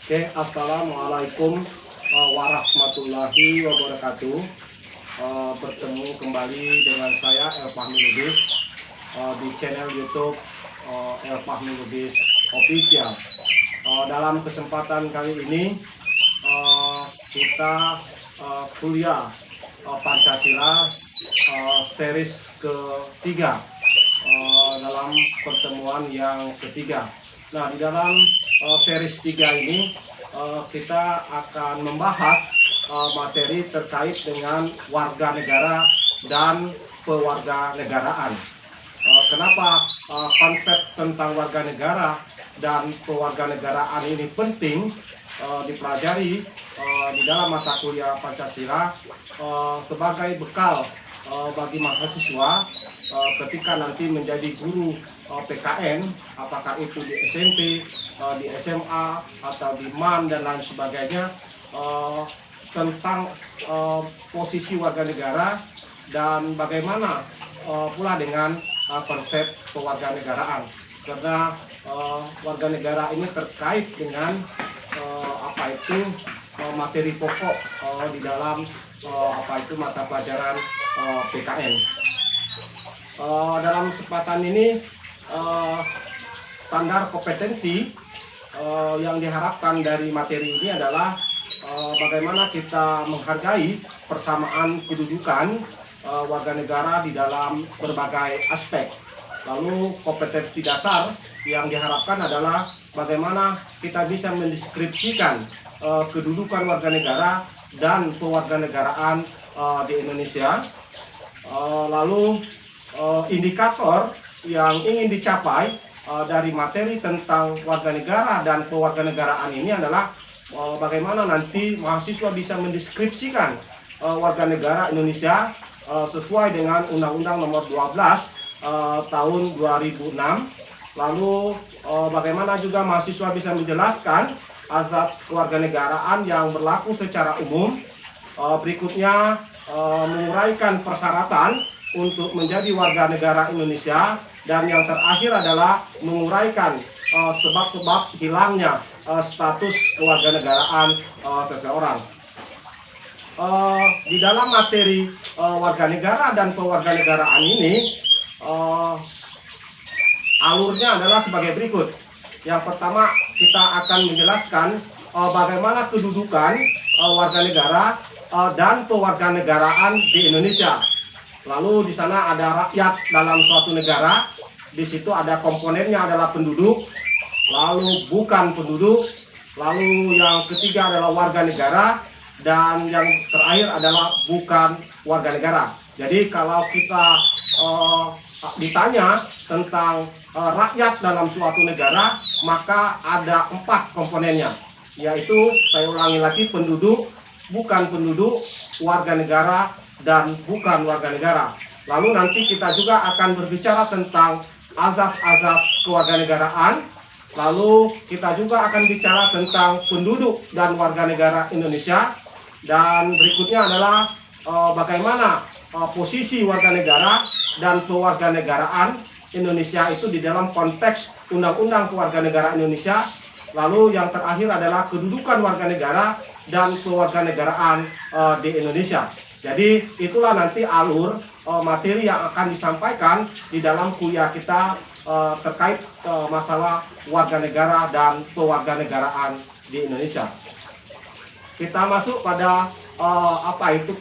Oke, assalamualaikum warahmatullahi wabarakatuh. Bertemu kembali dengan saya El Fahmi Lubis di channel YouTube El Fahmi Lubis Official. Dalam kesempatan kali ini kita kuliah Pancasila series ketiga dalam pertemuan yang ketiga. Nah, di dalam series 3 ini kita akan membahas materi terkait dengan warga negara dan pewarganegaraan. Kenapa konsep tentang warga negara dan pewarganegaraan ini penting dipelajari di dalam mata kuliah Pancasila sebagai bekal bagi mahasiswa ketika nanti menjadi guru PKN, apakah itu di SMP, di SMA, atau di MAN dan lain sebagainya, tentang posisi warga negara dan bagaimana pula dengan konsep pewarganegaraan. Karena warga negara ini terkait dengan materi pokok di dalam mata pelajaran PKN. Dalam kesempatan ini standar kompetensi yang diharapkan dari materi ini adalah bagaimana kita menghargai persamaan kedudukan warga negara di dalam berbagai aspek. Lalu kompetensi dasar yang diharapkan adalah bagaimana kita bisa mendeskripsikan kedudukan warga negara dan pewarganegaraan di Indonesia. Lalu indikator yang ingin dicapai dari materi tentang warga negara dan pewarganegaraan ini adalah bagaimana nanti mahasiswa bisa mendeskripsikan warga negara Indonesia sesuai dengan Undang-Undang Nomor 12 tahun 2006. Lalu bagaimana juga mahasiswa bisa menjelaskan azas kewarganegaraan yang berlaku secara umum. Berikutnya menguraikan persyaratan untuk menjadi warga negara Indonesia, dan yang terakhir adalah menguraikan sebab-sebab hilangnya status kewarganegaraan seseorang. Di dalam materi warga negara dan pewarganegaraan ini alurnya adalah sebagai berikut. Yang pertama, kita akan menjelaskan bagaimana kedudukan warga negara dan pewarganegaraan di Indonesia. Lalu di sana ada rakyat dalam suatu negara, di situ ada komponennya adalah penduduk, lalu bukan penduduk, lalu yang ketiga adalah warga negara, dan yang terakhir adalah bukan warga negara. Jadi kalau kita ditanya tentang rakyat dalam suatu negara, maka ada 4 komponennya, yaitu saya ulangi lagi, penduduk, bukan penduduk, warga negara, dan bukan warga negara. Lalu nanti kita juga akan berbicara tentang azas-azas kewarganegaraan. Lalu kita juga akan bicara tentang penduduk dan warga negara Indonesia. Dan berikutnya adalah bagaimana posisi warga negara dan kewarganegaraan Indonesia itu di dalam konteks Undang-Undang Kewarganegaraan Indonesia. Lalu yang terakhir adalah kedudukan warga negara dan kewarganegaraan di Indonesia. Jadi itulah nanti alur materi yang akan disampaikan di dalam kuliah kita terkait masalah warga negara dan kewarganegaraan di Indonesia. Kita masuk pada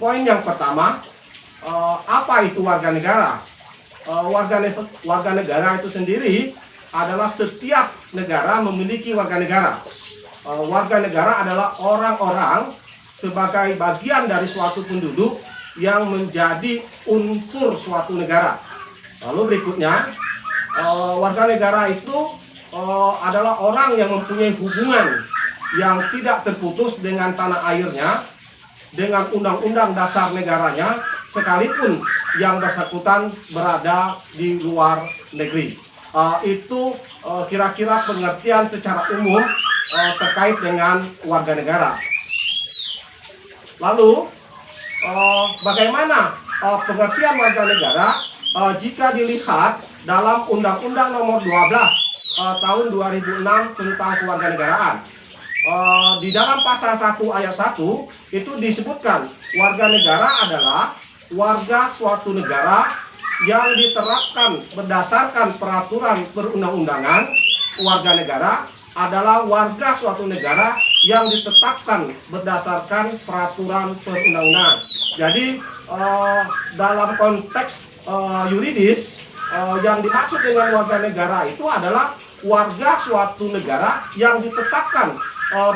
poin yang pertama. Apa itu warga negara? Warga negara itu sendiri adalah setiap negara memiliki warga negara. Warga negara adalah orang-orang sebagai bagian dari suatu penduduk yang menjadi unsur suatu negara. Lalu berikutnya, warga negara itu adalah orang yang mempunyai hubungan yang tidak terputus dengan tanah airnya, dengan undang-undang dasar negaranya, sekalipun yang bersangkutan berada di luar negeri. Itu kira-kira pengertian secara umum terkait dengan warga negara. Lalu bagaimana pengertian warga negara jika dilihat dalam Undang-Undang Nomor 12 tahun 2006 tentang kewarganegaraan. Di dalam pasal 1 ayat 1 itu disebutkan warga negara adalah warga suatu negara yang diterapkan berdasarkan peraturan perundang-undangan. Warga negara adalah warga suatu negara yang ditetapkan berdasarkan peraturan perundang-undangan. Jadi dalam konteks yuridis, yang dimaksud dengan warga negara itu adalah warga suatu negara yang ditetapkan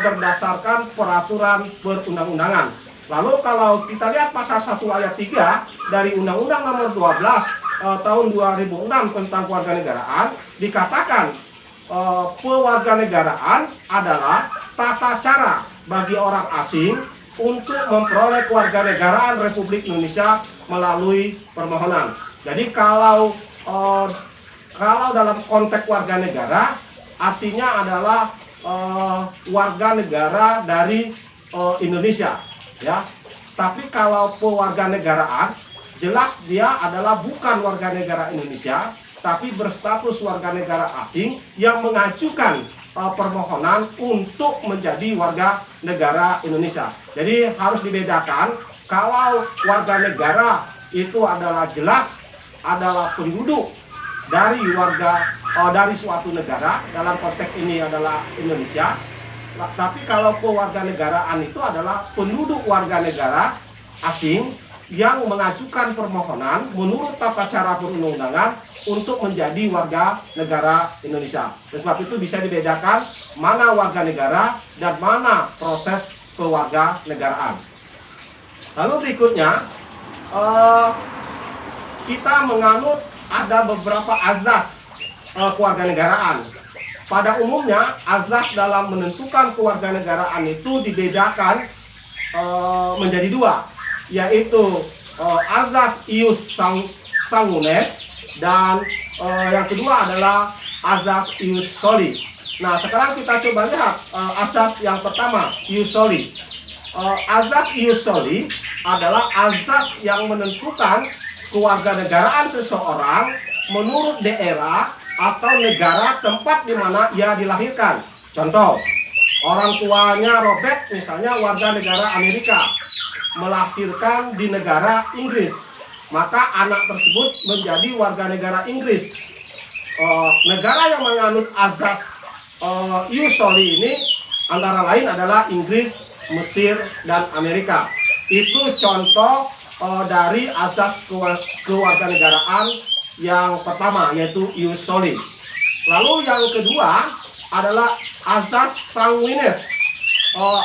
berdasarkan peraturan perundang-undangan. Lalu kalau kita lihat pasal 1 ayat 3 dari Undang-Undang Nomor 12 tahun 2006 tentang kewarganegaraan, dikatakan pewarganegaraan adalah tata cara bagi orang asing untuk memperoleh kewarganegaraan Republik Indonesia melalui permohonan. Jadi kalau dalam konteks warga negara, artinya adalah warga negara dari Indonesia, ya. Tapi kalau pewarganegaraan, jelas dia adalah bukan warga negara Indonesia, tapi berstatus warga negara asing yang mengajukan permohonan untuk menjadi warga negara Indonesia. Jadi harus dibedakan, kalau warga negara itu adalah jelas adalah penduduk dari dari suatu negara, dalam konteks ini adalah Indonesia. Tapi kalau kewarganegaraan itu adalah penduduk warga negara asing yang mengajukan permohonan menurut tata cara perundang-undangan untuk menjadi warga negara Indonesia. Dan sebab itu bisa dibedakan mana warga negara dan mana proses kewarganegaraan. Lalu berikutnya, kita menganut ada beberapa azas kewarganegaraan. Pada umumnya, azas dalam menentukan kewarganegaraan itu dibedakan menjadi dua, yaitu azas ius sanguinis dan yang kedua adalah azas ius soli. Nah, sekarang kita coba lihat azas yang pertama, ius soli. Azas ius soli adalah azas yang menentukan kewarganegaraan seseorang menurut daerah atau negara tempat di mana ia dilahirkan. Contoh, orang tuanya Robert misalnya warga negara Amerika, melahirkan di negara Inggris, maka anak tersebut menjadi warga negara Inggris. Negara yang menganut azas ius soli ini antara lain adalah Inggris, Mesir, dan Amerika. Itu contoh dari azas kewarganegaraan yang pertama, yaitu ius soli. Lalu yang kedua adalah azas sanguinis.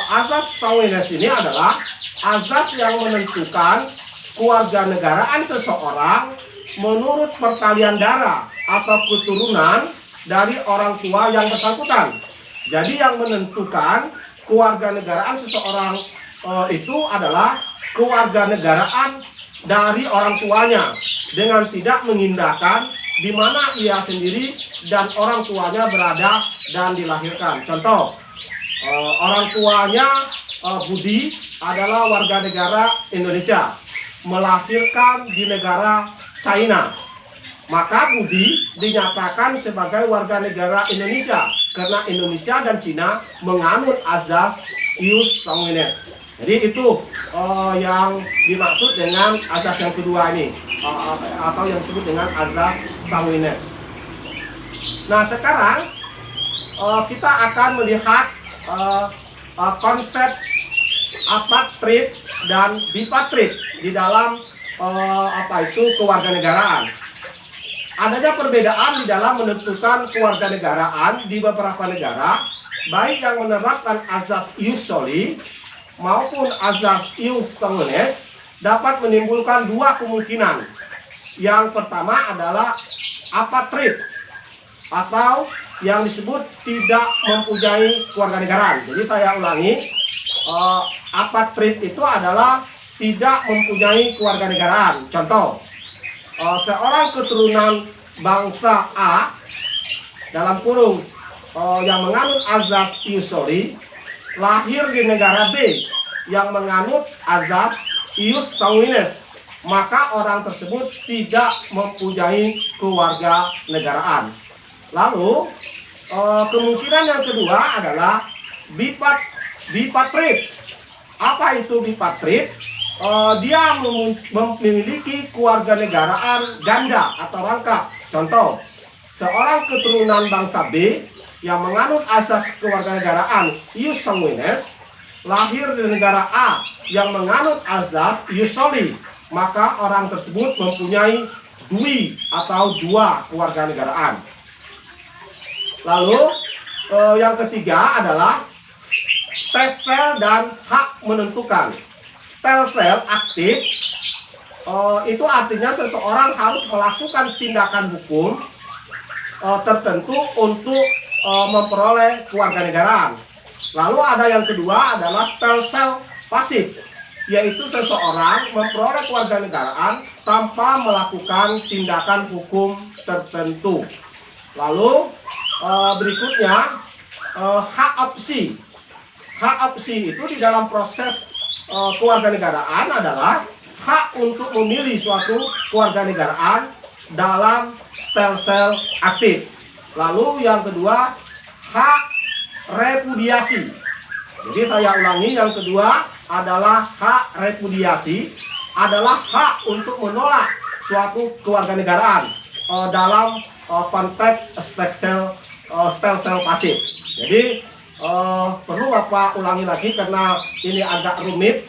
Azas sanguinis ini adalah azas yang menentukan kewarganegaraan seseorang menurut pertalian darah atau keturunan dari orang tua yang bersangkutan. Jadi yang menentukan kewarganegaraan seseorang itu adalah kewarganegaraan dari orang tuanya, dengan tidak mengindahkan di mana ia sendiri dan orang tuanya berada dan dilahirkan. Contoh, orang tuanya Budi adalah warga negara Indonesia, melahirkan di negara China, maka Budi dinyatakan sebagai warga negara Indonesia karena Indonesia dan Cina menganut azas ius sanguinis. Jadi itu yang dimaksud dengan azas yang kedua ini, atau yang disebut dengan azas sanguinis. Nah, sekarang kita akan melihat konsep apatrid dan bipatrid di dalam kewarganegaraan. Adanya perbedaan di dalam menentukan kewarganegaraan di beberapa negara, baik yang menerapkan azas ius soli maupun azas ius sanguinis, dapat menimbulkan dua kemungkinan. Yang pertama adalah apatrid, atau yang disebut tidak mempunyai kewarganegaraan. Jadi saya ulangi, apatrid itu adalah tidak mempunyai kewarganegaraan. Contoh, seorang keturunan bangsa A dalam kurung yang menganut azas ius soli lahir di negara B yang menganut azas ius sanguinis, maka orang tersebut tidak mempunyai kewarganegaraan. Lalu kemungkinan yang kedua adalah bipartit. Apa itu bipartit? Dia memiliki kewarganegaraan ganda atau rangkap. Contoh, seorang keturunan bangsa B yang menganut asas kewarganegaraan ius sanguinis lahir di negara A yang menganut asas ius soli, maka orang tersebut mempunyai dua kewarganegaraan. Lalu yang ketiga adalah stelsel dan hak menentukan. Stelsel aktif itu artinya seseorang harus melakukan tindakan hukum tertentu untuk memperoleh kewarganegaraan. Lalu ada yang kedua adalah stelsel pasif, yaitu seseorang memperoleh kewarganegaraan tanpa melakukan tindakan hukum tertentu. Lalu berikutnya hak opsi. Hak opsi itu di dalam proses kewarganegaraan adalah hak untuk memilih suatu kewarganegaraan dalam stelsel aktif. Lalu yang kedua, hak repudiasi. Jadi saya ulangi, yang kedua adalah hak repudiasi, adalah hak untuk menolak suatu kewarganegaraan dalam konteks stelsel pasif. Jadi perlu Bapak ulangi lagi karena ini agak rumit,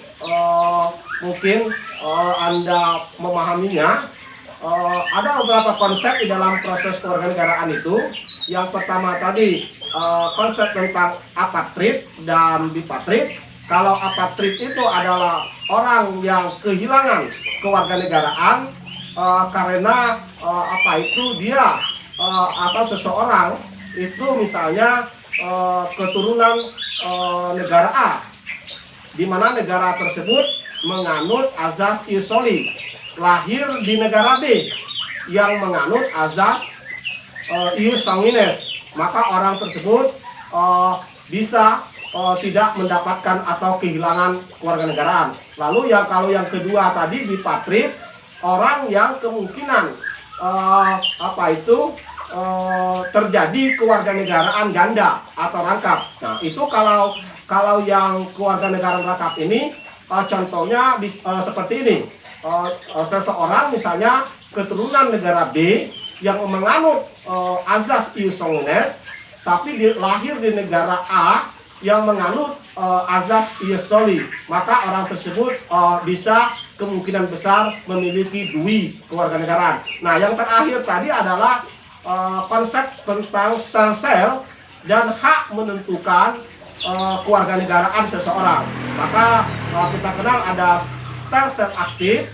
mungkin Anda memahaminya. Ada beberapa konsep di dalam proses kewarganegaraan itu. Yang pertama tadi konsep tentang apatrid dan bipartit. Kalau apatrid itu adalah orang yang kehilangan kewarganegaraan karena dia atau seseorang itu misalnya keturunan negara A, di mana negara tersebut menganut azas ius soli, lahir di negara B yang menganut azas ius sanguinis, maka orang tersebut bisa tidak mendapatkan atau kehilangan kewarganegaraan. Lalu kalau yang kedua tadi bipartit, orang yang kemungkinan terjadi kewarganegaraan ganda atau rangkap. Nah, itu kalau yang kewarganegaraan rangkap ini contohnya seperti ini. Seseorang misalnya keturunan negara B yang menganut azas ius sanguinis, tapi lahir di negara A yang menganut azas ius soli, maka orang tersebut bisa kemungkinan besar memiliki dua kewarganegaraan. Nah, yang terakhir tadi adalah konsep tentang stelsel dan hak menentukan kewarganegaraan seseorang. Maka kita kenal ada stelsel aktif,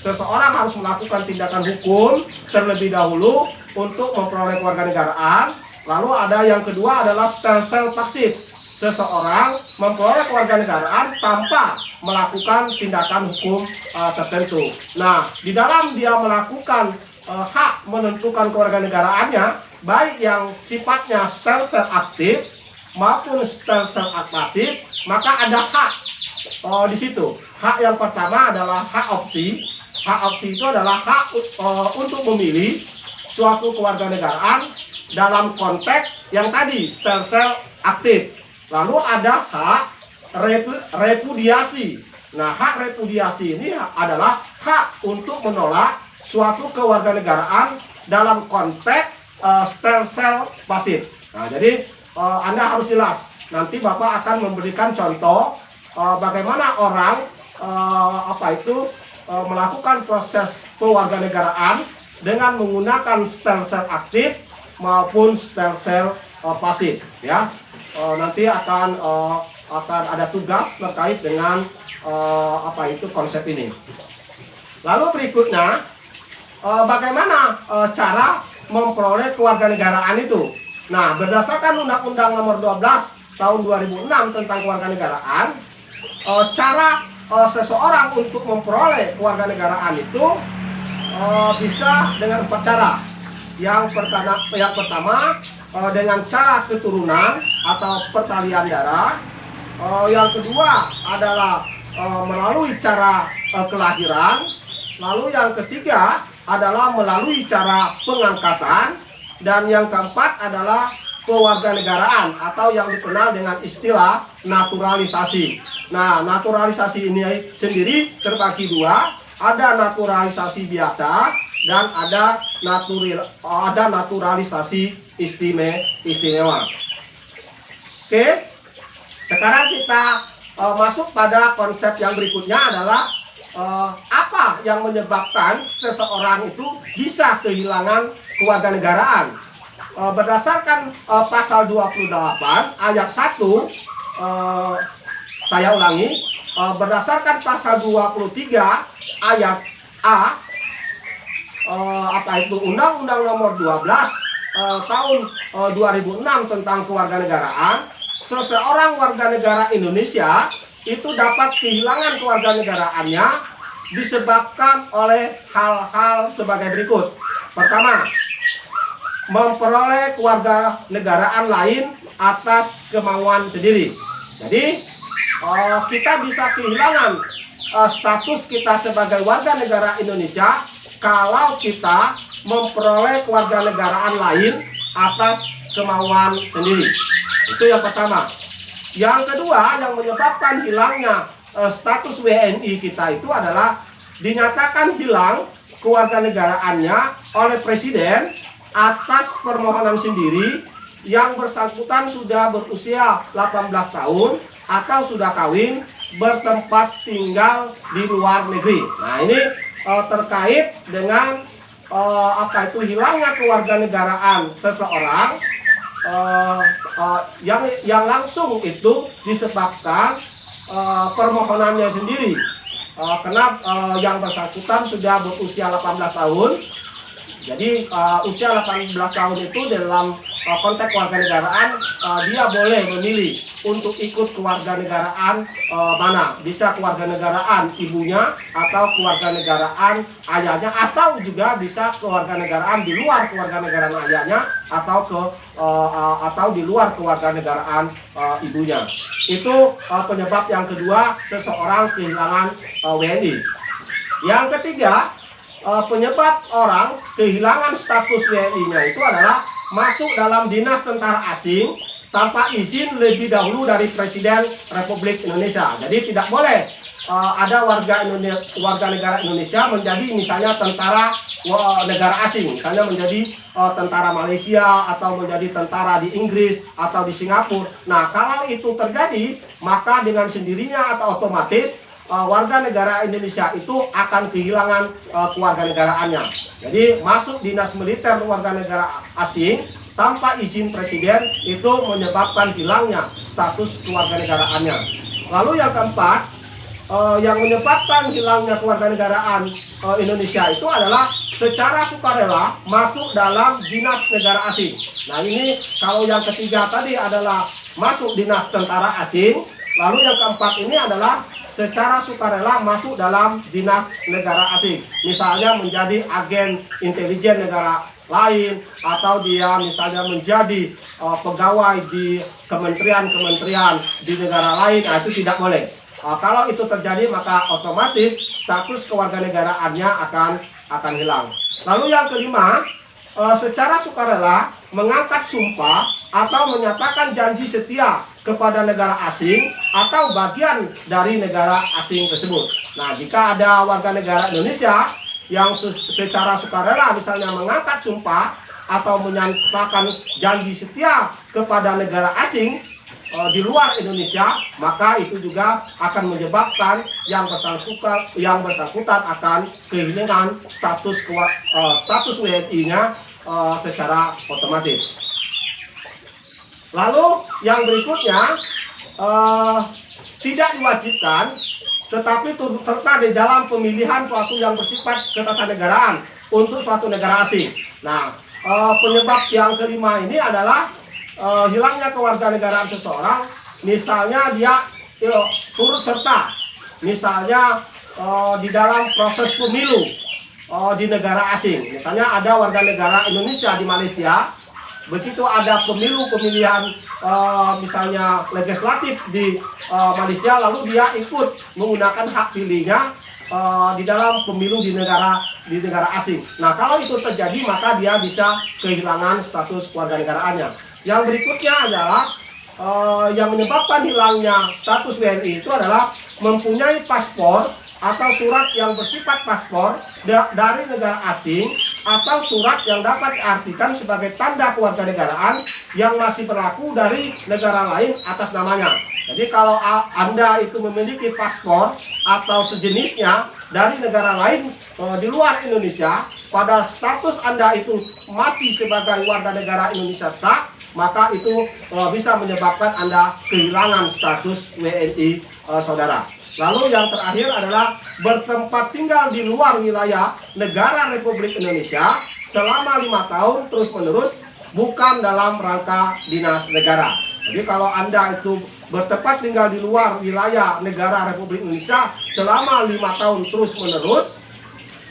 seseorang harus melakukan tindakan hukum terlebih dahulu untuk memperoleh kewarganegaraan. Lalu ada yang kedua adalah stelsel pasif, seseorang memperoleh kewarganegaraan tanpa melakukan tindakan hukum tertentu. Nah, di dalam dia melakukan hak menentukan kewarganegaraannya, baik yang sifatnya stelsel aktif maupun stelsel pasif, maka ada hak di situ. Hak yang pertama adalah hak opsi. Hak opsi itu adalah hak untuk memilih suatu kewarganegaraan dalam konteks yang tadi stelsel aktif. Lalu ada hak repudiasi. Nah, hak repudiasi ini adalah hak untuk menolak suatu kewarganegaraan dalam konteks stelsel pasif. Nah, jadi Anda harus jelas. Nanti Bapak akan memberikan contoh bagaimana orang melakukan proses kewarganegaraan dengan menggunakan stelsel aktif maupun stelsel pasif. Ya, nanti akan ada tugas terkait dengan konsep ini. Lalu berikutnya, bagaimana cara memperoleh kewarganegaraan itu? Nah, berdasarkan Undang-Undang Nomor 12 Tahun 2006 tentang kewarganegaraan, cara seseorang untuk memperoleh kewarganegaraan itu bisa dengan 4 cara. Yang pertama dengan cara keturunan atau pertalian darah. Yang kedua adalah melalui cara kelahiran. Lalu yang ketiga adalah melalui cara pengangkatan, dan yang keempat adalah kewarganegaraan atau yang dikenal dengan istilah naturalisasi. Nah, naturalisasi ini sendiri terbagi dua, ada naturalisasi biasa dan ada naturalisasi istimewa. Oke, sekarang kita masuk pada konsep yang berikutnya adalah apa yang menyebabkan seseorang itu bisa kehilangan kewarganegaraan. Berdasarkan pasal 28 ayat 1, saya ulangi, berdasarkan pasal 23 ayat A, Undang-Undang Nomor 12 tahun 2006 tentang kewarganegaraan, seseorang warga negara Indonesia itu dapat kehilangan kewarganegaraannya disebabkan oleh hal-hal sebagai berikut. Pertama, memperoleh kewarganegaraan lain atas kemauan sendiri. Jadi kita bisa kehilangan status kita sebagai warga negara Indonesia kalau kita memperoleh kewarganegaraan lain atas kemauan sendiri. Itu yang pertama. Yang kedua, yang menyebabkan hilangnya status WNI kita itu adalah dinyatakan hilang kewarganegaraannya oleh Presiden atas permohonan sendiri yang bersangkutan sudah berusia 18 tahun atau sudah kawin, bertempat tinggal di luar negeri. Nah, ini terkait dengan hilangnya kewarganegaraan seseorang yang langsung itu disebabkan permohonannya sendiri. Karena yang bersangkutan sudah berusia 18 tahun. Jadi usia 18 tahun itu dalam konteks kewarganegaraan dia boleh memilih untuk ikut kewarganegaraan mana. Bisa kewarganegaraan ibunya atau kewarganegaraan ayahnya, atau juga bisa kewarganegaraan di luar kewarganegaraan ayahnya atau di luar kewarganegaraan ibunya. Itu penyebab yang kedua seseorang kehilangan WNI. Yang ketiga, penyebab orang kehilangan status WNI-nya itu adalah masuk dalam dinas tentara asing tanpa izin lebih dahulu dari Presiden Republik Indonesia. Jadi tidak boleh ada warga negara Indonesia menjadi misalnya tentara negara asing, misalnya menjadi tentara Malaysia atau menjadi tentara di Inggris atau di Singapura. Nah, kalau itu terjadi, maka dengan sendirinya atau otomatis warga negara Indonesia itu akan kehilangan kewarganegaraannya. Jadi masuk dinas militer warga negara asing tanpa izin presiden itu menyebabkan hilangnya status kewarganegaraannya. Lalu yang keempat, yang menyebabkan hilangnya kewarganegaraan Indonesia itu adalah secara sukarela masuk dalam dinas negara asing. Nah, ini kalau yang ketiga tadi adalah masuk dinas tentara asing, lalu yang keempat ini adalah secara sukarela masuk dalam dinas negara asing. Misalnya menjadi agen intelijen negara lain, atau dia misalnya menjadi pegawai di kementerian-kementerian di negara lain. Nah, itu tidak boleh. Kalau itu terjadi, maka otomatis status kewarganegaraannya akan hilang. Lalu yang kelima, secara sukarela mengangkat sumpah atau menyatakan janji setia kepada negara asing atau bagian dari negara asing tersebut. Nah, jika ada warga negara Indonesia yang secara sukarela misalnya mengangkat sumpah atau menyatakan janji setia kepada negara asing di luar Indonesia, maka itu juga akan menyebabkan yang bersangkutan akan kehilangan status WNI-nya secara otomatis. Lalu yang berikutnya, tidak diwajibkan tetapi turut serta di dalam pemilihan suatu yang bersifat ketatanegaraan untuk suatu negara asing. Nah, penyebab yang kelima ini adalah hilangnya kewarganegaraan seseorang, misalnya dia turut serta misalnya di dalam proses pemilu di negara asing. Misalnya ada warga negara Indonesia di Malaysia, begitu ada pemilihan misalnya legislatif di Malaysia, lalu dia ikut menggunakan hak pilihnya di dalam pemilu di negara asing. Nah, kalau itu terjadi, maka dia bisa kehilangan status kewarganegaraannya. Yang berikutnya adalah yang menyebabkan hilangnya status WNI itu adalah mempunyai paspor atau surat yang bersifat paspor dari negara asing atau surat yang dapat diartikan sebagai tanda kewarganegaraan yang masih berlaku dari negara lain atas namanya. Jadi kalau Anda itu memiliki paspor atau sejenisnya dari negara lain di luar Indonesia, pada status Anda itu masih sebagai warga negara Indonesia sah, maka itu bisa menyebabkan Anda kehilangan status WNI saudara. Lalu yang terakhir adalah bertempat tinggal di luar wilayah negara Republik Indonesia selama 5 tahun terus-menerus, bukan dalam rangka dinas negara. Jadi kalau Anda itu bertempat tinggal di luar wilayah negara Republik Indonesia selama 5 tahun terus-menerus,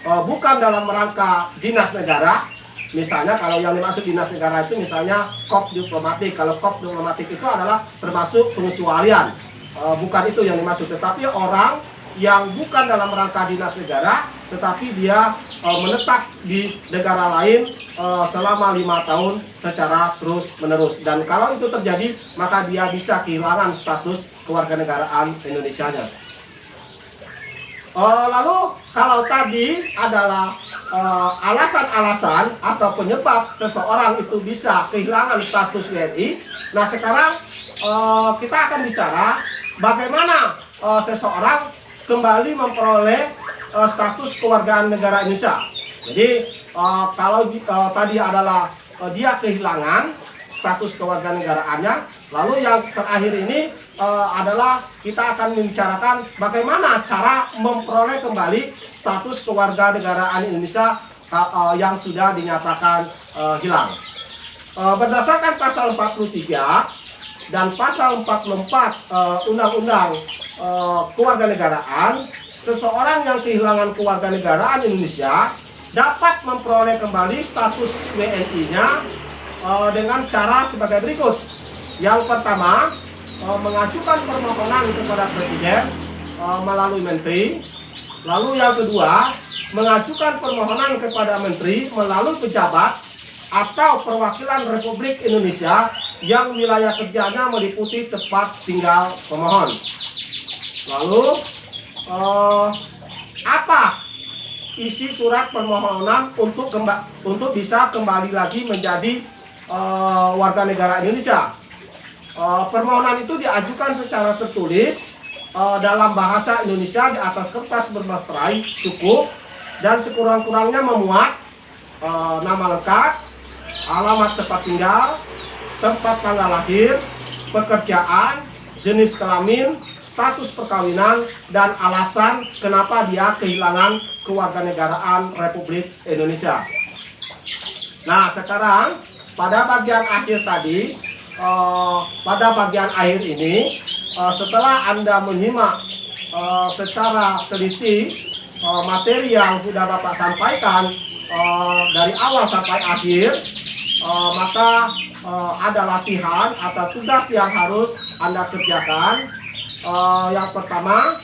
bukan dalam rangka dinas negara. Misalnya kalau yang dimaksud dinas negara itu misalnya kop diplomatik. Kalau kop diplomatik itu adalah termasuk pengecualian. Bukan itu yang dimaksud, tetapi orang yang bukan dalam rangka dinas negara, tetapi dia menetap di negara lain selama 5 tahun secara terus-menerus. Dan kalau itu terjadi, maka dia bisa kehilangan status kewarganegaraan Indonesianya. Lalu kalau tadi adalah alasan-alasan atau penyebab seseorang itu bisa kehilangan status WNI, nah sekarang kita akan bicara bagaimana seseorang kembali memperoleh status kewargaan negara Indonesia. Jadi kalau tadi adalah dia kehilangan status kewarganegaraannya, lalu yang terakhir ini adalah kita akan membicarakan bagaimana cara memperoleh kembali status kewarganegaraan Indonesia yang sudah dinyatakan hilang. Berdasarkan pasal 43 dan pasal 44 Undang-Undang Kewarganegaraan, seseorang yang kehilangan kewarganegaraan Indonesia dapat memperoleh kembali status WNI-nya dengan cara sebagai berikut. Yang pertama, mengajukan permohonan kepada Presiden melalui Menteri. Lalu yang kedua, mengajukan permohonan kepada Menteri melalui pejabat atau perwakilan Republik Indonesia yang wilayah kerjanya meliputi tempat tinggal pemohon. Lalu apa isi surat permohonan untuk bisa kembali lagi menjadi warga negara Indonesia? Permohonan itu diajukan secara tertulis dalam bahasa Indonesia di atas kertas bermaterai cukup dan sekurang-kurangnya memuat nama lengkap, alamat tempat tinggal, tempat tanggal lahir, pekerjaan, jenis kelamin, status perkawinan, dan alasan kenapa dia kehilangan kewarganegaraan Republik Indonesia. Nah, sekarang pada bagian akhir tadi, pada bagian akhir ini, setelah Anda menyimak secara teliti materi yang sudah Bapak sampaikan dari awal sampai akhir, maka ada latihan atau tugas yang harus Anda kerjakan. Yang pertama,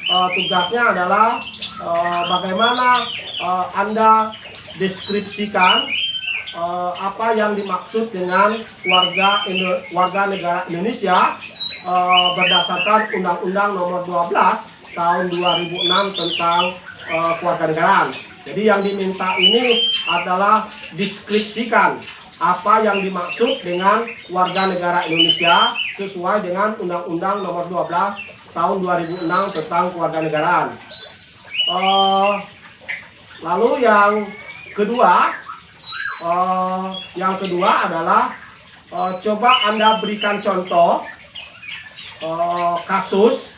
tugasnya adalah bagaimana Anda deskripsikan apa yang dimaksud dengan warga negara Indonesia berdasarkan Undang-Undang Nomor 12 Tahun 2006 tentang kewarganegaraan. Jadi yang diminta ini adalah deskripsikan apa yang dimaksud dengan warga negara Indonesia sesuai dengan Undang-Undang Nomor 12 Tahun 2006 tentang kewarganegaraan. Lalu yang kedua adalah coba Anda berikan contoh kasus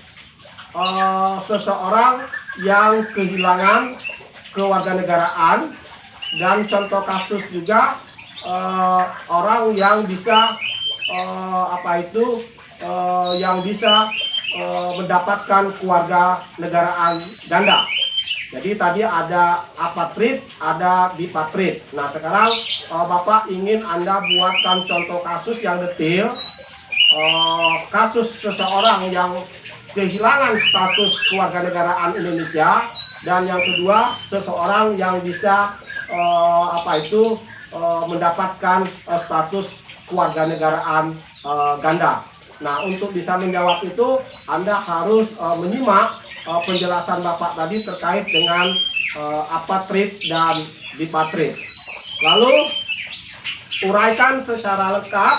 seseorang yang kehilangan kewarganegaraan, dan contoh kasus juga orang yang bisa yang bisa mendapatkan kewarganegaraan ganda. Jadi tadi ada apatrid, ada dipatrid. Nah sekarang Bapak ingin Anda buatkan contoh kasus yang detail, kasus seseorang yang kehilangan status kewarganegaraan Indonesia, dan yang kedua seseorang yang bisa mendapatkan status kewarganegaraan ganda. Nah, untuk bisa menjawab itu, Anda harus menyimak penjelasan Bapak tadi terkait dengan apatrid dan dipatrid. Lalu, uraikan secara lengkap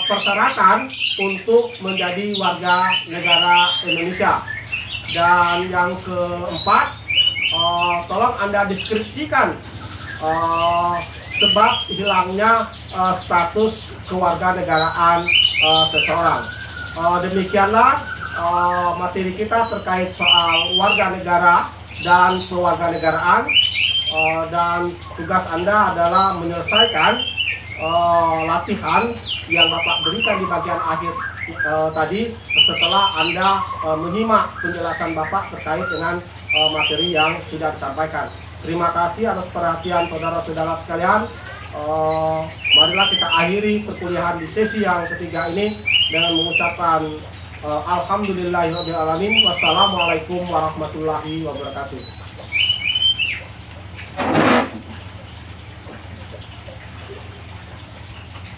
persyaratan untuk menjadi warga negara Indonesia. Dan yang keempat, tolong Anda deskripsikan sebab hilangnya status kewarganegaraan seseorang. Demikianlah materi kita terkait soal warga negara dan kewarganegaraan, dan tugas Anda adalah menyelesaikan latihan yang Bapak berikan di bagian akhir tadi setelah Anda menyimak penjelasan Bapak terkait dengan materi yang sudah disampaikan. Terima kasih atas perhatian saudara-saudara sekalian. Marilah kita akhiri perkuliahan di sesi yang ketiga ini dengan mengucapkan alhamdulillahirabbil alamin. Wassalamualaikum warahmatullahi wabarakatuh.